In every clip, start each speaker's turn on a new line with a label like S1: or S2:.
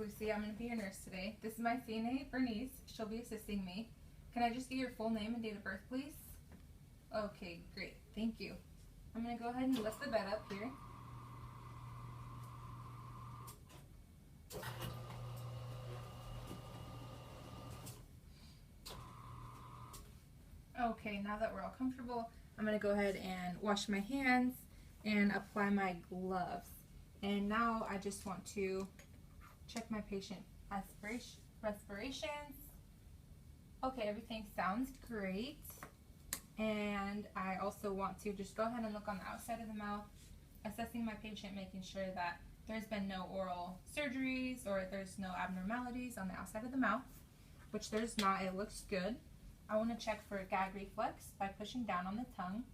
S1: Lucy. I'm going to be your nurse today. This is my CNA, Bernice. She'll be assisting me. Can I just get your full name and date of birth, please? Okay, great. Thank you. I'm going to go ahead and lift the bed up here. Okay, now that we're all comfortable, I'm going to go ahead and wash my hands and apply my gloves. And now I just want to check my patient respirations. Okay, everything sounds great. And I also want to just go ahead and look on the outside of the mouth, assessing my patient, making sure that there's been no oral surgeries or there's no abnormalities on the outside of the mouth, which there's not. It looks good. I want to check for gag reflex by pushing down on the tongue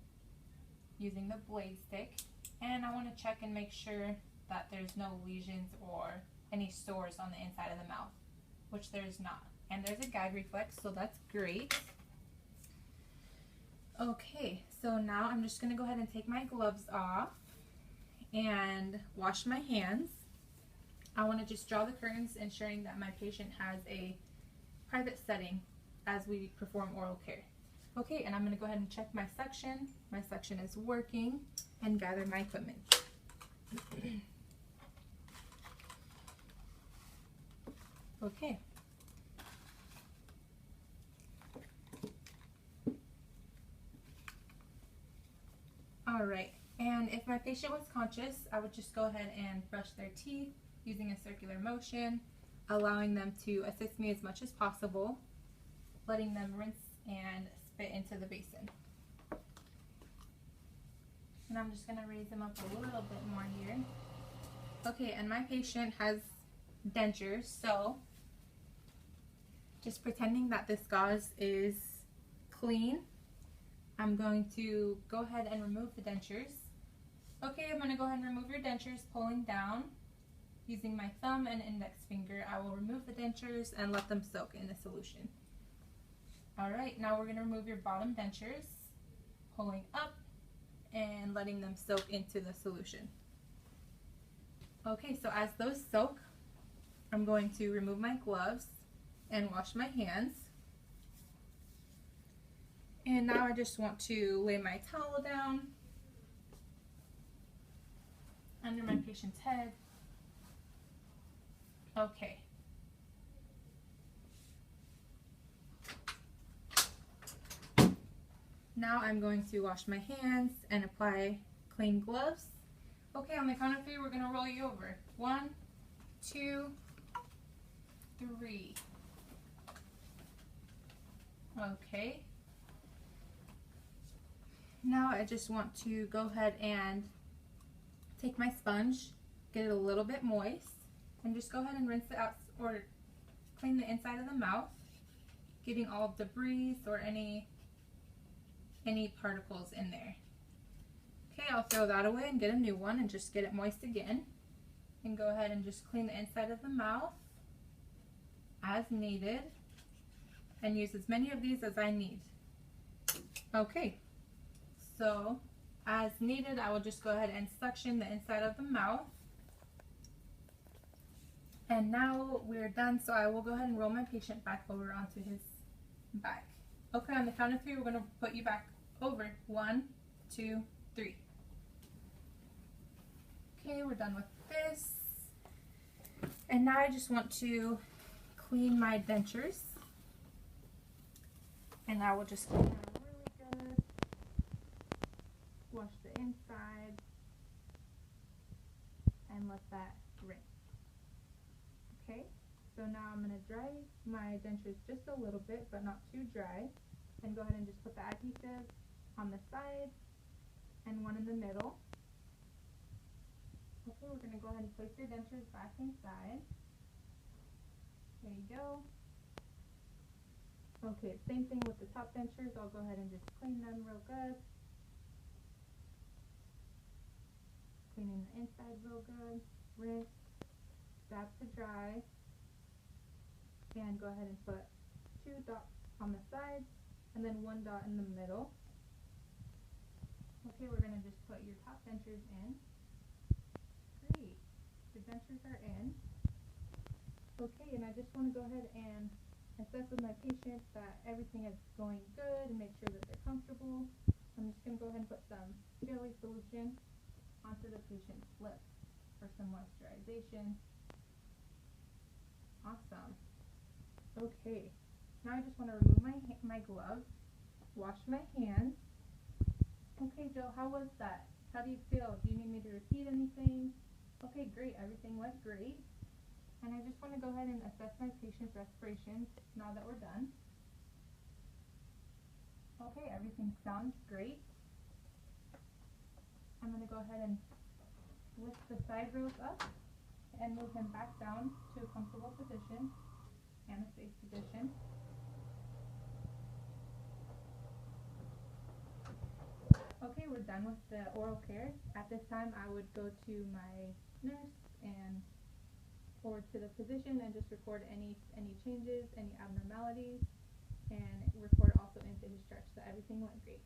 S1: using the blade stick. And I want to check and make sure that there's no lesions or any sores on the inside of the mouth, which there's not. And there's a gag reflex, so that's great. Okay, so now I'm just going to go ahead and take my gloves off and wash my hands. I want to just draw the curtains, ensuring that my patient has a private setting as we perform oral care. Okay, and I'm going to go ahead and check my suction. My suction is working, and gather my equipment. Okay. All right, and if my patient was conscious, I would just go ahead and brush their teeth using a circular motion, allowing them to assist me as much as possible, letting them rinse and spit into the basin. And I'm just going to raise them up a little bit more here. Okay, and my patient has dentures, so just pretending that this gauze is clean, I'm going to go ahead and remove the dentures. Okay, I'm going to go ahead and remove your dentures, pulling down. Using my thumb and index finger, I will remove the dentures and let them soak in the solution. Alright, now we're going to remove your bottom dentures, pulling up and letting them soak into the solution. Okay, so as those soak, I'm going to remove my gloves and wash my hands. And now I just want to lay my towel down under my patient's head. Okay. Now I'm going to wash my hands and apply clean gloves. Okay, on the count of 3, we're going to roll you over. 1, 2, 3. Okay. Now I just want to go ahead and take my sponge, get it a little bit moist, and just go ahead and rinse it out or clean the inside of the mouth, getting all debris or any particles in there. Okay, I'll throw that away and get a new one and just get it moist again. And go ahead and just clean the inside of the mouth as needed and use as many of these as I need. Okay, so as needed, I will just go ahead and suction the inside of the mouth. And now we're done, so I will go ahead and roll my patient back over onto his back. Okay, on the count of 3, we're going to put you back over. 1, 2, 3. Okay, we're done with this. And now I just want to clean my dentures. And I will just clean them really good. Wash the inside. And let that rinse. Okay, so now I'm going to dry my dentures just a little bit, but not too dry. And go ahead and just put the adhesive on the side and one in the middle. Okay, we're going to go ahead and place your dentures back inside. There you go. Okay, same thing with the top dentures. I'll go ahead and just clean them real good. Cleaning the inside real good. Rinse. Dab to dry. And go ahead and put 2 dots on the sides and then 1 dot in the middle. Okay, we're going to just put your top dentures in. Great. The dentures are in. Okay, and I just want to go ahead and assess with my patient that everything is going good and make sure that they're comfortable. I'm just going to go ahead and put some jelly solution onto the patient's lips for some moisturization. Awesome. Okay, now I just want to remove my gloves, wash my hands. Okay, Joe, how was that? How do you feel? Do you need me to repeat anything? Okay, great. Everything went great. And I just want to go ahead and assess my patient's respiration now that we're done. Okay, everything sounds great. I'm going to go ahead and lift the side rails up and move him back down to a comfortable position and a safe position. Okay, we're done with the oral care. At this time, I would go to my nurse and forward to the physician and just record any changes, any abnormalities, and record also into his stretch that everything went great.